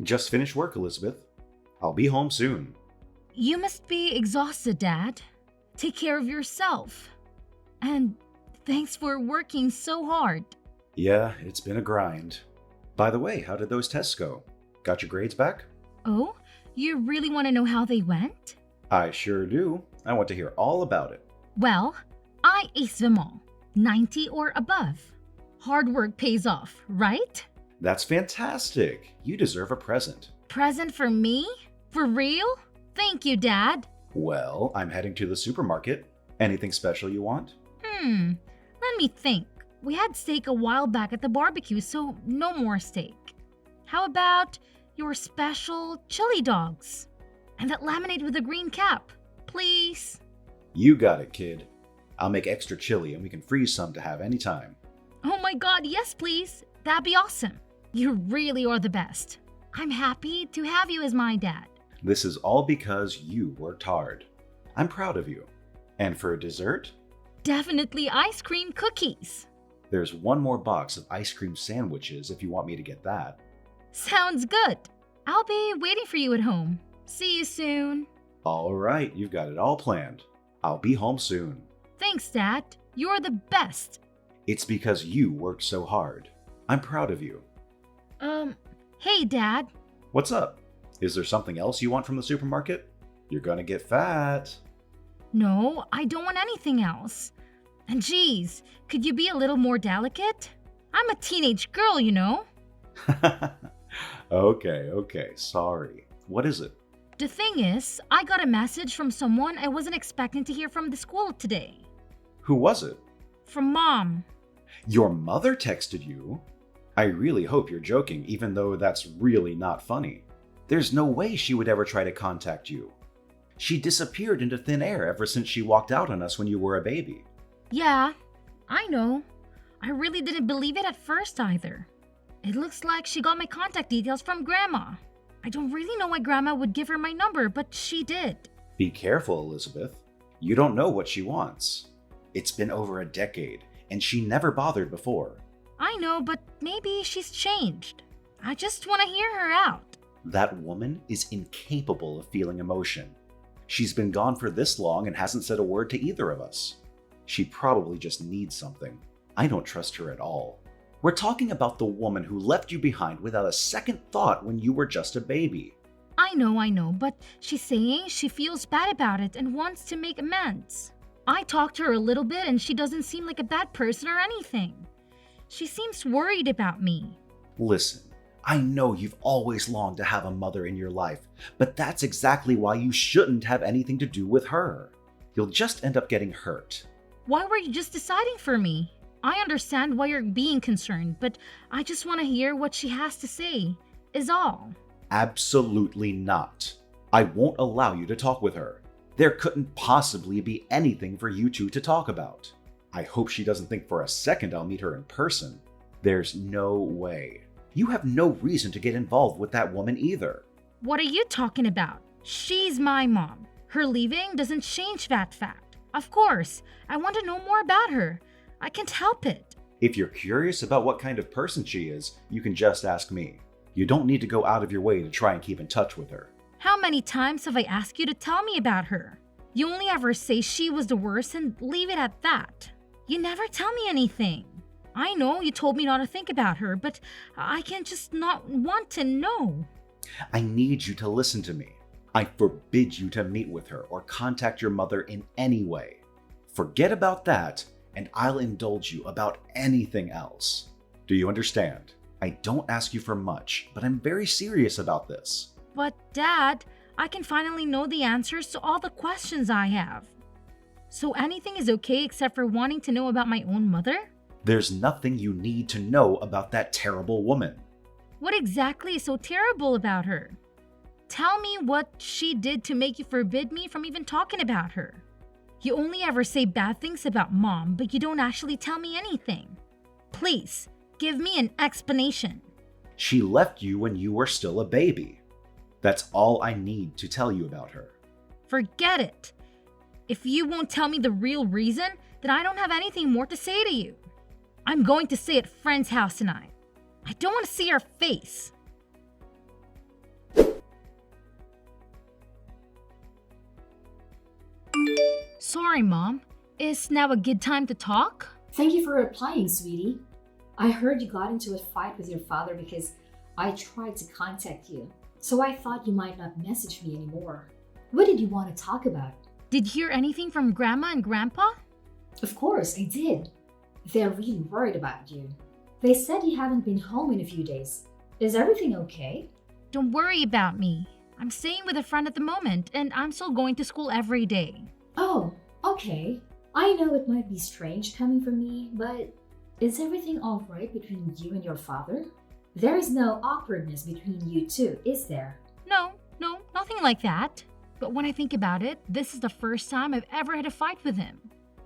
Just finished work, Elizabeth. I'll be home soon. You must be exhausted, Dad. Take care of yourself. And thanks for working so hard. Yeah, it's been a grind. By the way, how did those tests go? Got your grades back? Oh, you really want to know how they went? I sure do. I want to hear all about it. Well, I aced them all. 90 or above. Hard work pays off, right? That's fantastic. You deserve a present. Present for me? For real? Thank you, Dad. Well, I'm heading to the supermarket. Anything special you want? Let me think. We had steak a while back at the barbecue, so no more steak. How about your special chili dogs? And that lemonade with a green cap, please. You got it, kid. I'll make extra chili and we can freeze some to have anytime. Oh my god, yes please. That'd be awesome. You really are the best. I'm happy to have you as my dad. This is all because you worked hard. I'm proud of you. And for dessert, Definitely ice cream cookies. there's one more box of ice cream sandwiches if you want me to get that. Sounds good. I'll be waiting for you at home. See you soon. All right, you've got it all planned. I'll be home soon. Thanks, Dad. You're the best. It's because you worked so hard. I'm proud of you. Hey, Dad. What's up? Is there something else you want from the supermarket? You're gonna get fat. No, I don't want anything else. And geez, could you be a little more delicate? I'm a teenage girl, you know. Okay, sorry. What is it? The thing is, I got a message from someone I wasn't expecting to hear from the school today. Who was it? From Mom. Your mother texted you? I really hope you're joking, even though that's really not funny. There's no way she would ever try to contact you. She disappeared into thin air ever since she walked out on us when you were a baby. Yeah, I know. I really didn't believe it at first either. It looks like she got my contact details from Grandma. I don't really know why Grandma would give her my number, but she did. Be careful, Elizabeth. You don't know what she wants. It's been over a decade, and she never bothered before. I know, but maybe she's changed. I just want to hear her out. That woman is incapable of feeling emotion. She's been gone for this long and hasn't said a word to either of us. She probably just needs something. I don't trust her at all. We're talking about the woman who left you behind without a second thought when you were just a baby. I know, but she's saying she feels bad about it and wants to make amends. I talked to her a little bit and she doesn't seem like a bad person or anything. She seems worried about me. Listen, I know you've always longed to have a mother in your life, but that's exactly why you shouldn't have anything to do with her. You'll just end up getting hurt. Why were you just deciding for me? I understand why you're being concerned, but I just want to hear what she has to say, is all. Absolutely not. I won't allow you to talk with her. There couldn't possibly be anything for you two to talk about. I hope she doesn't think for a second I'll meet her in person. There's no way. You have no reason to get involved with that woman either. What are you talking about? She's my mom. Her leaving doesn't change that fact. Of course, I want to know more about her. I can't help it. If you're curious about what kind of person she is, you can just ask me. You don't need to go out of your way to try and keep in touch with her. How many times have I asked you to tell me about her? You only ever say she was the worst and leave it at that. You never tell me anything. I know you told me not to think about her, but I can just not want to know. I need you to listen to me. I forbid you to meet with her or contact your mother in any way. Forget about that, and I'll indulge you about anything else. Do you understand? I don't ask you for much, but I'm very serious about this. But Dad, I can finally know the answers to all the questions I have. So anything is okay except for wanting to know about my own mother? There's nothing you need to know about that terrible woman. What exactly is so terrible about her? Tell me what she did to make you forbid me from even talking about her. You only ever say bad things about Mom, but you don't actually tell me anything. Please, give me an explanation. She left you when you were still a baby. That's all I need to tell you about her. Forget it. If you won't tell me the real reason, then I don't have anything more to say to you. I'm going to stay at friend's house tonight. I don't want to see her face. Sorry, Mom. Is now a good time to talk? Thank you for replying, sweetie. I heard you got into a fight with your father because I tried to contact you. So I thought you might not message me anymore. What did you want to talk about? Did you hear anything from Grandma and Grandpa? Of course, I did. They're really worried about you. They said you haven't been home in a few days. Is everything okay? Don't worry about me. I'm staying with a friend at the moment, and I'm still going to school every day. Oh, okay. I know it might be strange coming from me, but is everything all right between you and your father? There is no awkwardness between you two, is there? No, nothing like that. But when I think about it, this is the first time I've ever had a fight with him.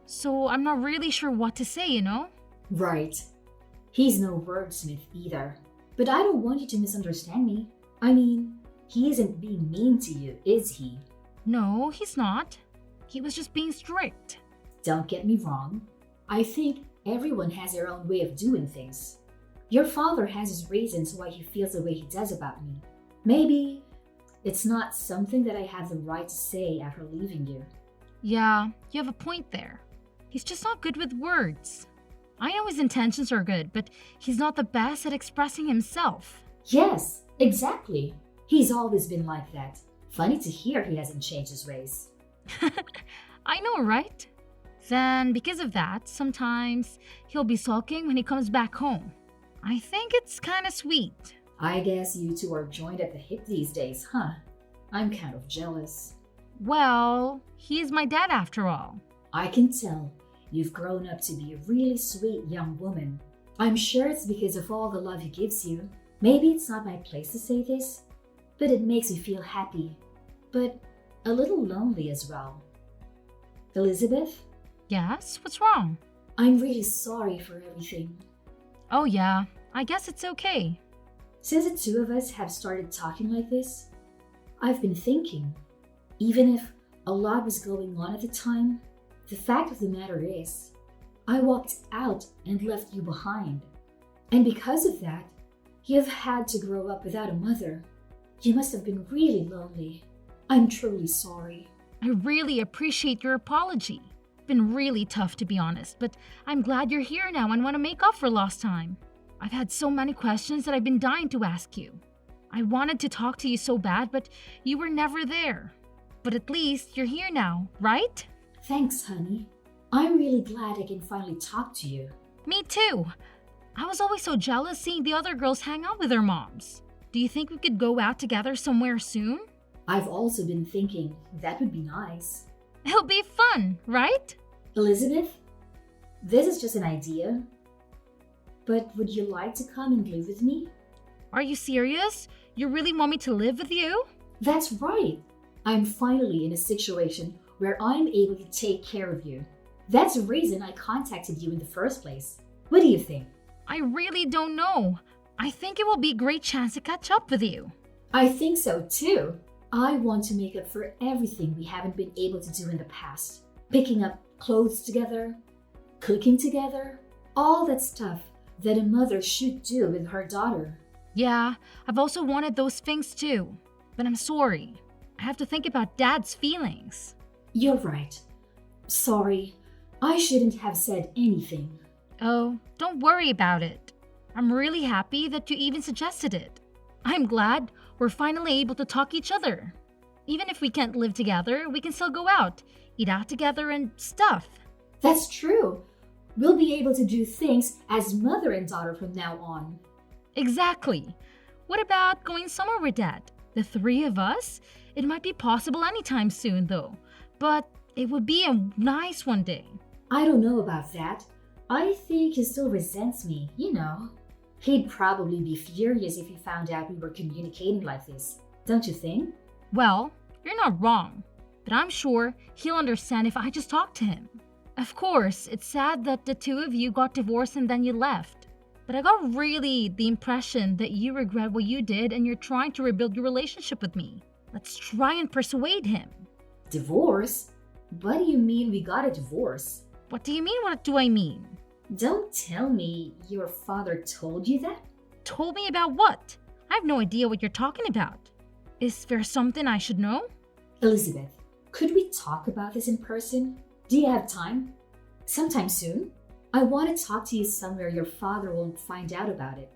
So I'm not really sure what to say, you know? Right. He's no wordsmith either. But I don't want you to misunderstand me. I mean, he isn't being mean to you, is he? No, he's not. He was just being strict. Don't get me wrong. I think everyone has their own way of doing things. Your father has his reasons why he feels the way he does about me. Maybe it's not something that I have the right to say after leaving you. Yeah, you have a point there. He's just not good with words. I know his intentions are good, but he's not the best at expressing himself. Yes, exactly. He's always been like that. Funny to hear he hasn't changed his ways. I know, right? Then, because of that, sometimes he'll be sulking when he comes back home. I think it's kind of sweet. I guess you two are joined at the hip these days, huh? I'm kind of jealous. Well, he's my dad after all. I can tell you've grown up to be a really sweet young woman. I'm sure it's because of all the love he gives you. Maybe it's not my place to say this, but it makes me feel happy, but a little lonely as well. Elizabeth, Yes? What's wrong? I'm really sorry for everything. Oh yeah, I guess it's okay. Since the two of us have started talking like this, I've been thinking, even if a lot was going on at the time, the fact of the matter is, I walked out and left you behind. And because of that, you've had to grow up without a mother. You must have been really lonely. I'm truly sorry. I really appreciate your apology. Been really tough to be honest, but I'm glad you're here now and want to make up for lost time. I've had so many questions that I've been dying to ask you. I wanted to talk to you so bad, but you were never there. But at least you're here now, right? Thanks, honey. I'm really glad I can finally talk to you. Me too. I was always so jealous seeing the other girls hang out with their moms. Do you think we could go out together somewhere soon? I've also been thinking that would be nice. It'll be fun, right? Elizabeth, this is just an idea, but would you like to come and live with me? Are you serious? You really want me to live with you? That's right. I'm finally in a situation where I'm able to take care of you. That's the reason I contacted you in the first place. What do you think? I really don't know. I think it will be a great chance to catch up with you. I think so too. I want to make up for everything we haven't been able to do in the past. Picking up clothes together, cooking together, all that stuff that a mother should do with her daughter. Yeah, I've also wanted those things too. But I'm sorry. I have to think about Dad's feelings. You're right. Sorry, I shouldn't have said anything. Oh, don't worry about it. I'm really happy that you even suggested it. I'm glad we're finally able to talk each other. Even if we can't live together, we can still go out, eat out together and stuff. That's true. We'll be able to do things as mother and daughter from now on. Exactly. What about going somewhere with Dad? The three of us? It might be possible anytime soon though, but it would be a nice one day. I don't know about that. I think he still resents me, you know. He'd probably be furious if he found out we were communicating like this, don't you think? Well, you're not wrong, but I'm sure he'll understand if I just talk to him. Of course, it's sad that the two of you got divorced and then you left. But I got really the impression that you regret what you did and you're trying to rebuild your relationship with me. Let's try and persuade him. Divorce? What do you mean we got a divorce? What do you mean? What do I mean? Don't tell me your father told you that? Told me about what? I have no idea what you're talking about. Is there something I should know? Elizabeth, Could we talk about this in person? Do you have time? Sometime soon? I want to talk to you somewhere your father won't find out about it.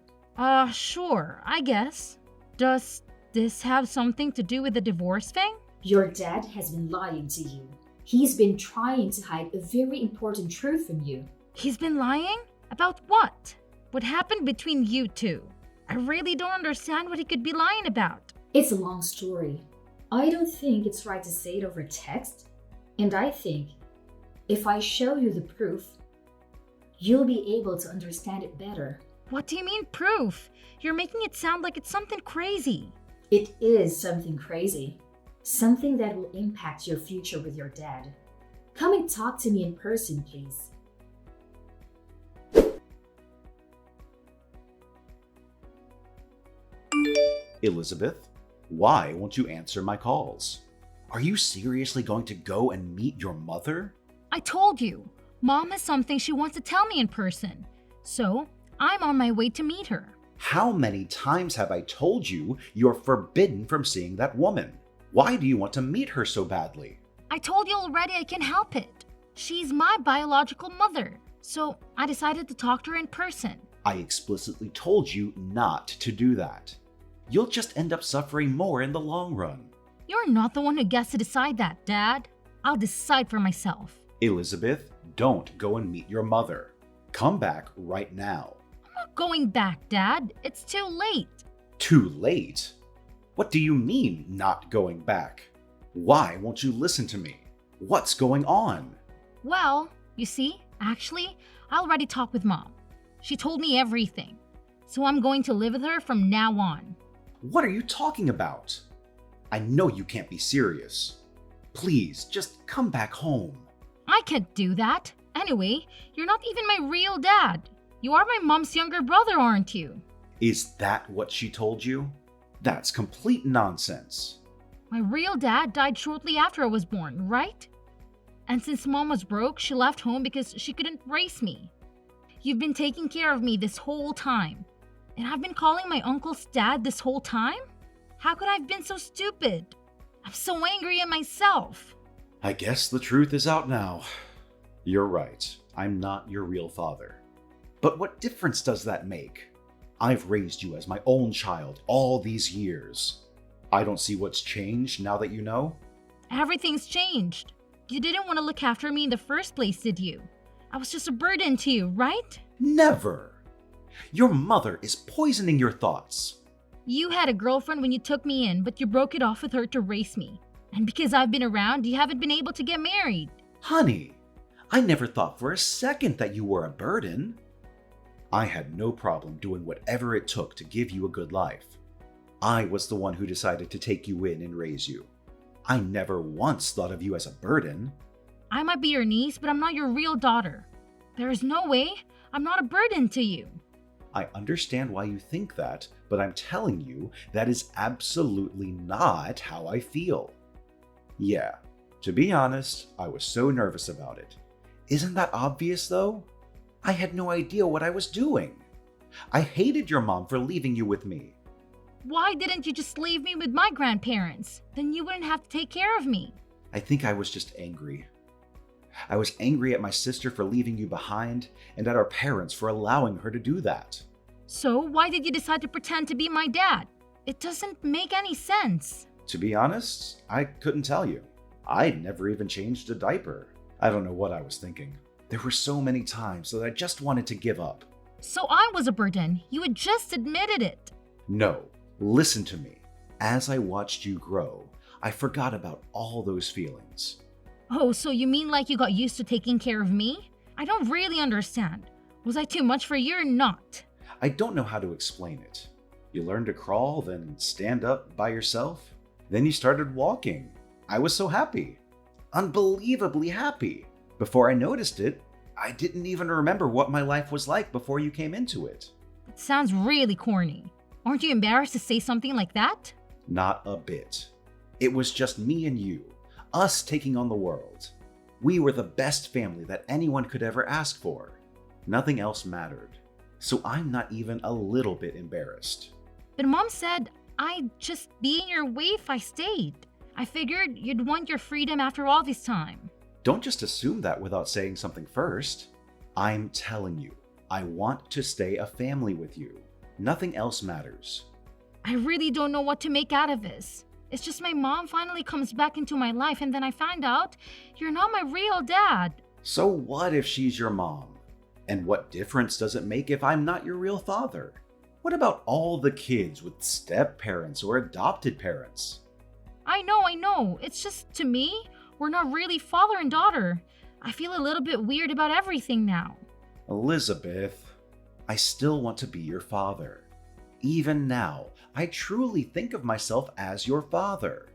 Sure, I guess. Does this have something to do with the divorce thing? Your dad has been lying to you. He's been trying to hide a very important truth from you. He's been lying? About what? What happened between you two? I really don't understand what he could be lying about. It's a long story. I don't think it's right to say it over text, and I think if I show you the proof, you'll be able to understand it better. What do you mean proof? You're making it sound like it's something crazy. It is something crazy. Something that will impact your future with your dad. Come and talk to me in person, please. Elizabeth, why won't you answer my calls? Are you seriously going to go and meet your mother? I told you, Mom has something she wants to tell me in person. So, I'm on my way to meet her. How many times have I told you you're forbidden from seeing that woman? Why do you want to meet her so badly? I told you already I can't help it. She's my biological mother. So, I decided to talk to her in person. I explicitly told you not to do that. You'll just end up suffering more in the long run. You're not the one who gets to decide that, Dad. I'll decide for myself. Elizabeth, don't go and meet your mother. Come back right now. I'm not going back, Dad. It's too late. Too late? What do you mean, not going back? Why won't you listen to me? What's going on? Well, you see, actually, I already talked with Mom. She told me everything. So I'm going to live with her from now on. What are you talking about? I know you can't be serious. Please, just come back home. I can't do that. Anyway, you're not even my real dad. You are my mom's younger brother, aren't you? Is that what she told you? That's complete nonsense. My real dad died shortly after I was born, right? And since Mom was broke, she left home because she couldn't raise me. You've been taking care of me this whole time. And I've been calling my uncle's dad this whole time? How could I have been so stupid? I'm so angry at myself. I guess the truth is out now. You're right. I'm not your real father. But what difference does that make? I've raised you as my own child all these years. I don't see what's changed now that you know. Everything's changed. You didn't want to look after me in the first place, did you? I was just a burden to you, right? Never! Your mother is poisoning your thoughts. You had a girlfriend when you took me in, but you broke it off with her to raise me. And because I've been around, you haven't been able to get married. Honey, I never thought for a second that you were a burden. I had no problem doing whatever it took to give you a good life. I was the one who decided to take you in and raise you. I never once thought of you as a burden. I might be your niece, but I'm not your real daughter. There is no way I'm not a burden to you. I understand why you think that, but I'm telling you that is absolutely not how I feel. Yeah, to be honest, I was so nervous about it. Isn't that obvious though? I had no idea what I was doing. I hated your mom for leaving you with me. Why didn't you just leave me with my grandparents? Then you wouldn't have to take care of me. I think I was just angry. I was angry at my sister for leaving you behind and at our parents for allowing her to do that. So why did you decide to pretend to be my dad? It doesn't make any sense. To be honest, I couldn't tell you. I never even changed a diaper. I don't know what I was thinking. There were so many times that I just wanted to give up. So I was a burden. You had just admitted it. No, listen to me. As I watched you grow, I forgot about all those feelings. Oh, so you mean like you got used to taking care of me? I don't really understand. Was I too much for you or not? I don't know how to explain it. You learned to crawl, then stand up by yourself. Then you started walking. I was so happy. Unbelievably happy. Before I noticed it, I didn't even remember what my life was like before you came into it. It sounds really corny. Aren't you embarrassed to say something like that? Not a bit. It was just me and you, us taking on the world. We were the best family that anyone could ever ask for. Nothing else mattered. So I'm not even a little bit embarrassed. But Mom said I'd just be in your way if I stayed. I figured you'd want your freedom after all this time. Don't just assume that without saying something first. I'm telling you, I want to stay a family with you. Nothing else matters. I really don't know what to make out of this. It's just my mom finally comes back into my life and then I find out you're not my real dad. So what if she's your mom? And what difference does it make if I'm not your real father? What about all the kids with step-parents or adopted parents? I know. It's just, to me, we're not really father and daughter. I feel a little bit weird about everything now. Elizabeth, I still want to be your father. Even now, I truly think of myself as your father.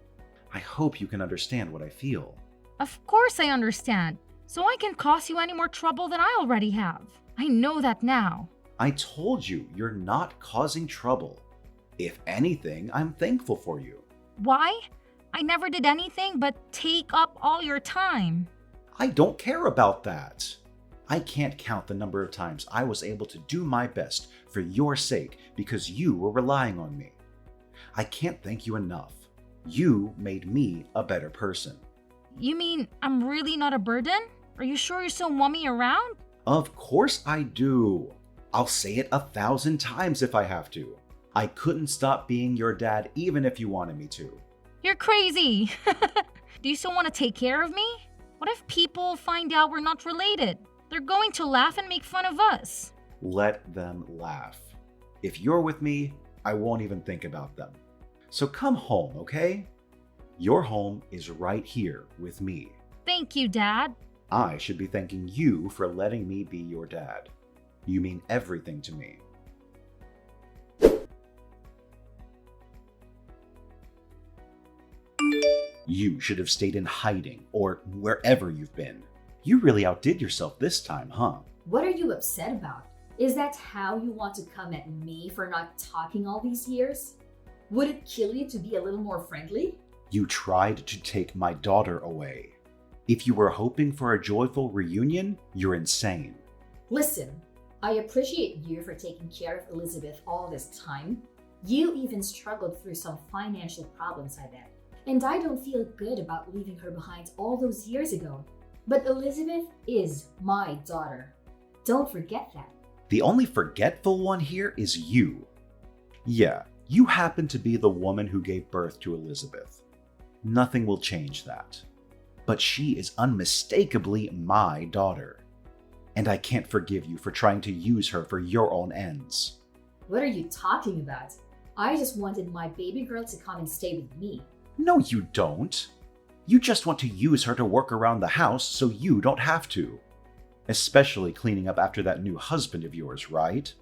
I hope you can understand what I feel. Of course I understand. So I can cause you any more trouble than I already have. I know that now. I told you you're not causing trouble. If anything, I'm thankful for you. Why? I never did anything but take up all your time. I don't care about that. I can't count the number of times I was able to do my best for your sake because you were relying on me. I can't thank you enough. You made me a better person. You mean I'm really not a burden? Are you sure you still want me around? Of course I do. I'll say it 1,000 times if I have to. I couldn't stop being your dad even if you wanted me to. You're crazy. Do you still want to take care of me? What if people find out we're not related? They're going to laugh and make fun of us. Let them laugh. If you're with me, I won't even think about them. So come home, okay? Your home is right here with me. Thank you, Dad. I should be thanking you for letting me be your dad. You mean everything to me. You should have stayed in hiding or wherever you've been. You really outdid yourself this time, huh? What are you upset about? Is that how you want to come at me for not talking all these years? Would it kill you to be a little more friendly? You tried to take my daughter away. If you were hoping for a joyful reunion, you're insane. Listen, I appreciate you for taking care of Elizabeth all this time. You even struggled through some financial problems, I bet. And I don't feel good about leaving her behind all those years ago. But Elizabeth is my daughter. Don't forget that. The only forgetful one here is you. Yeah, you happen to be the woman who gave birth to Elizabeth. Nothing will change that. But she is unmistakably my daughter. And I can't forgive you for trying to use her for your own ends. What are you talking about? I just wanted my baby girl to come and stay with me. No, you don't. You just want to use her to work around the house so you don't have to. Especially cleaning up after that new husband of yours, right?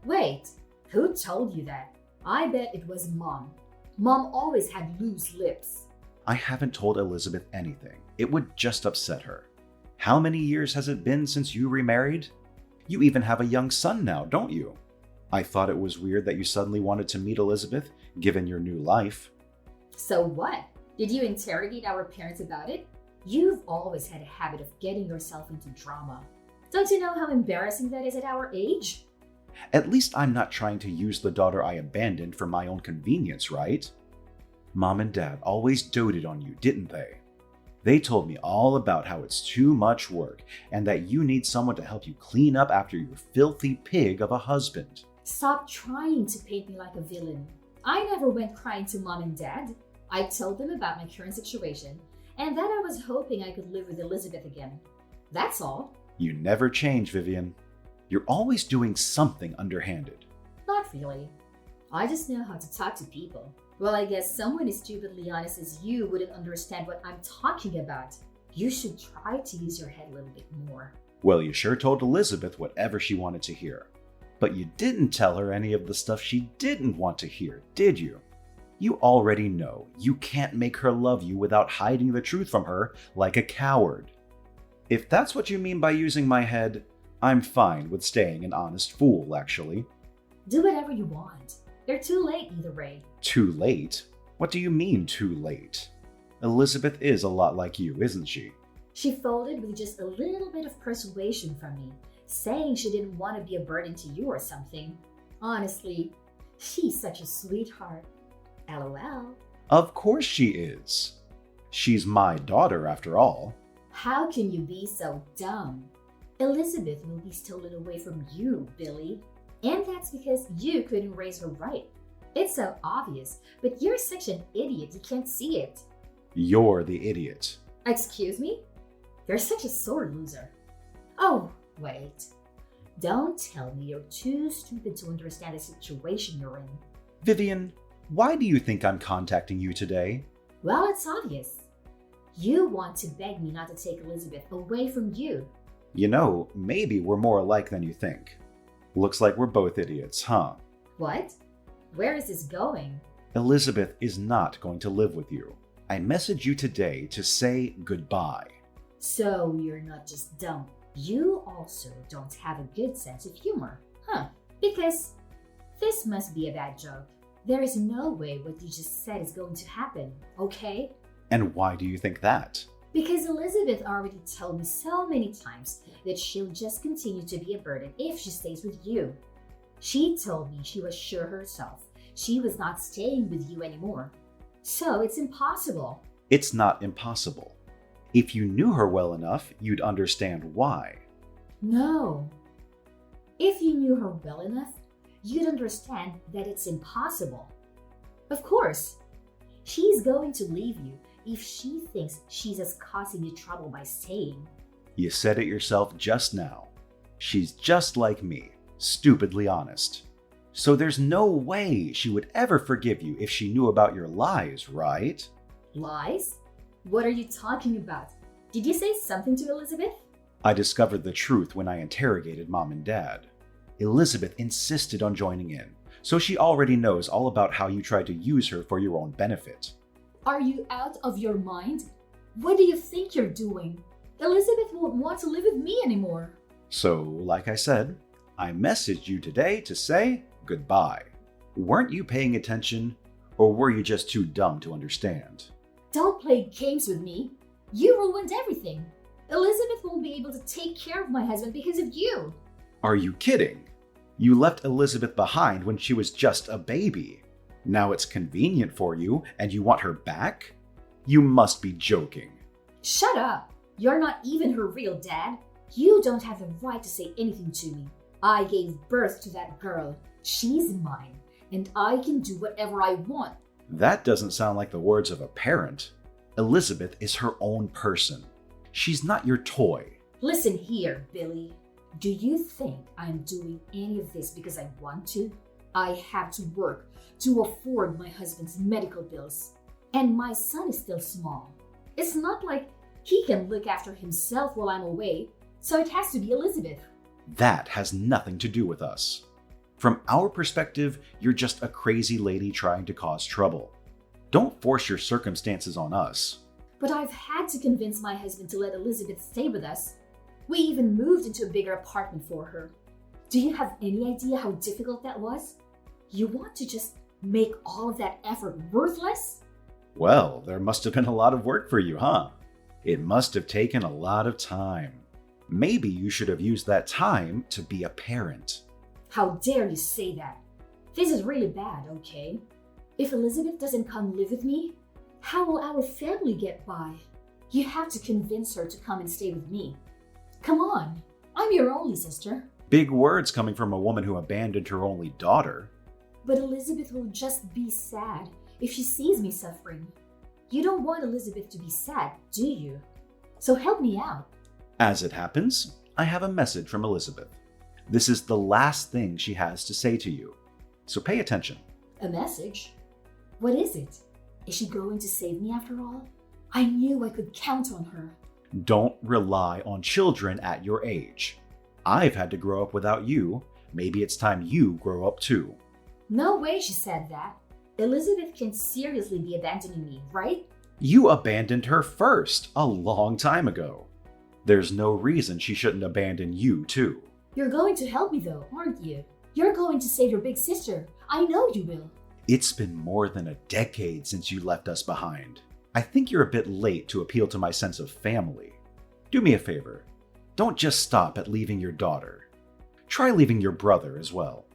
Wait, who told you that? I bet it was Mom. Mom always had loose lips. I haven't told Elizabeth anything. It would just upset her. How many years has it been since you remarried? You even have a young son now, don't you? I thought it was weird that you suddenly wanted to meet Elizabeth, given your new life. So what? Did you interrogate our parents about it? You've always had a habit of getting yourself into drama. Don't you know how embarrassing that is at our age? At least I'm not trying to use the daughter I abandoned for my own convenience, right? Mom and Dad always doted on you, didn't they? They told me all about how it's too much work and that you need someone to help you clean up after your filthy pig of a husband. Stop trying to paint me like a villain. I never went crying to Mom and Dad. I told them about my current situation and that I was hoping I could live with Elizabeth again. That's all. You never change, Vivian. You're always doing something underhanded. Not really. I just know how to talk to people. Well, I guess someone as stupidly honest as you wouldn't understand what I'm talking about. You should try to use your head a little bit more. Well, you sure told Elizabeth whatever she wanted to hear. But you didn't tell her any of the stuff she didn't want to hear, did you? You already know you can't make her love you without hiding the truth from her like a coward. If that's what you mean by using my head, I'm fine with staying an honest fool, actually. Do whatever you want. You're too late either way. Too late? What do you mean, too late? Elizabeth is a lot like you, isn't she? She folded with just a little bit of persuasion from me, saying she didn't want to be a burden to you or something. Honestly, she's such a sweetheart. LOL. Of course she is. She's my daughter, after all. How can you be so dumb? Elizabeth will be stolen away from you, Billy. And that's because you couldn't raise her right. It's so obvious, but you're such an idiot you can't see it. You're the idiot. Excuse me? You're such a sore loser. Oh, wait. Don't tell me you're too stupid to understand the situation you're in. Vivian, why do you think I'm contacting you today? Well, it's obvious. You want to beg me not to take Elizabeth away from you. You know, maybe we're more alike than you think. Looks like we're both idiots, huh? What? Where is this going? Elizabeth is not going to live with you. I messaged you today to say goodbye. So you're not just dumb. You also don't have a good sense of humor, huh? Because this must be a bad joke. There is no way what you just said is going to happen, okay? And why do you think that? Because Elizabeth already told me so many times that she'll just continue to be a burden if she stays with you. She told me she was sure herself she was not staying with you anymore. So it's impossible. It's not impossible. If you knew her well enough, you'd understand why. No. If you knew her well enough, you'd understand that it's impossible. Of course, she's going to leave you if she thinks she's as causing you trouble by staying. You said it yourself just now. She's just like me, stupidly honest. So there's no way she would ever forgive you if she knew about your lies, right? Lies? What are you talking about? Did you say something to Elizabeth? I discovered the truth when I interrogated Mom and Dad. Elizabeth insisted on joining in, so she already knows all about how you tried to use her for your own benefit. Are you out of your mind? What do you think you're doing? Elizabeth won't want to live with me anymore. So, like I said, I messaged you today to say goodbye. Weren't you paying attention, or were you just too dumb to understand? Don't play games with me. You ruined everything. Elizabeth won't be able to take care of my husband because of you. Are you kidding? You left Elizabeth behind when she was just a baby. Now it's convenient for you and you want her back? You must be joking. Shut up. You're not even her real dad. You don't have the right to say anything to me. I gave birth to that girl. She's mine, and I can do whatever I want. That doesn't sound like the words of a parent. Elizabeth is her own person. She's not your toy. Listen here, Billy. Do you think I'm doing any of this because I want to? I have to work to afford my husband's medical bills. And my son is still small. It's not like he can look after himself while I'm away, so it has to be Elizabeth. That has nothing to do with us. From our perspective, you're just a crazy lady trying to cause trouble. Don't force your circumstances on us. But I've had to convince my husband to let Elizabeth stay with us. We even moved into a bigger apartment for her. Do you have any idea how difficult that was? You want to just make all of that effort worthless? Well, there must have been a lot of work for you, huh? It must have taken a lot of time. Maybe you should have used that time to be a parent. How dare you say that? This is really bad, okay? If Elizabeth doesn't come live with me, how will our family get by? You have to convince her to come and stay with me. Come on, I'm your only sister. Big words coming from a woman who abandoned her only daughter. But Elizabeth will just be sad if she sees me suffering. You don't want Elizabeth to be sad, do you? So help me out. As it happens, I have a message from Elizabeth. This is the last thing she has to say to you. So pay attention. A message? What is it? Is she going to save me after all? I knew I could count on her. Don't rely on children at your age. I've had to grow up without you. Maybe it's time you grow up too. No way she said that. Elizabeth can seriously be abandoning me, right? You abandoned her first, a long time ago. There's no reason she shouldn't abandon you too. You're going to help me though, aren't you? You're going to save your big sister. I know you will. It's been more than a decade since you left us behind. I think you're a bit late to appeal to my sense of family. Do me a favor. Don't just stop at leaving your daughter. Try leaving your brother as well.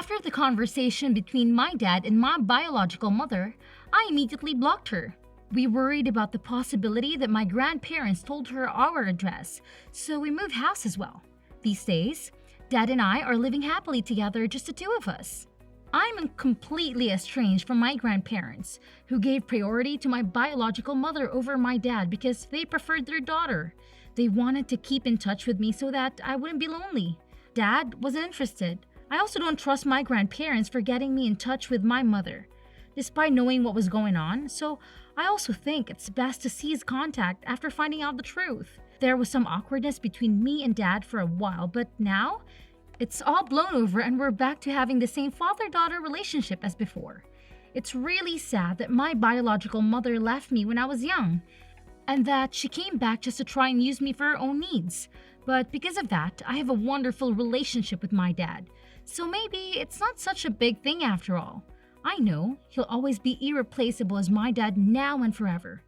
After the conversation between my dad and my biological mother, I immediately blocked her. We worried about the possibility that my grandparents told her our address, so we moved house as well. These days, Dad and I are living happily together, just the two of us. I'm completely estranged from my grandparents, who gave priority to my biological mother over my dad because they preferred their daughter. They wanted to keep in touch with me so that I wouldn't be lonely. Dad wasn't interested. I also don't trust my grandparents for getting me in touch with my mother, despite knowing what was going on, so I also think it's best to cease contact after finding out the truth. There was some awkwardness between me and Dad for a while, but now it's all blown over and we're back to having the same father-daughter relationship as before. It's really sad that my biological mother left me when I was young, and that she came back just to try and use me for her own needs. But because of that, I have a wonderful relationship with my dad, so maybe it's not such a big thing after all. I know he'll always be irreplaceable as my dad now and forever.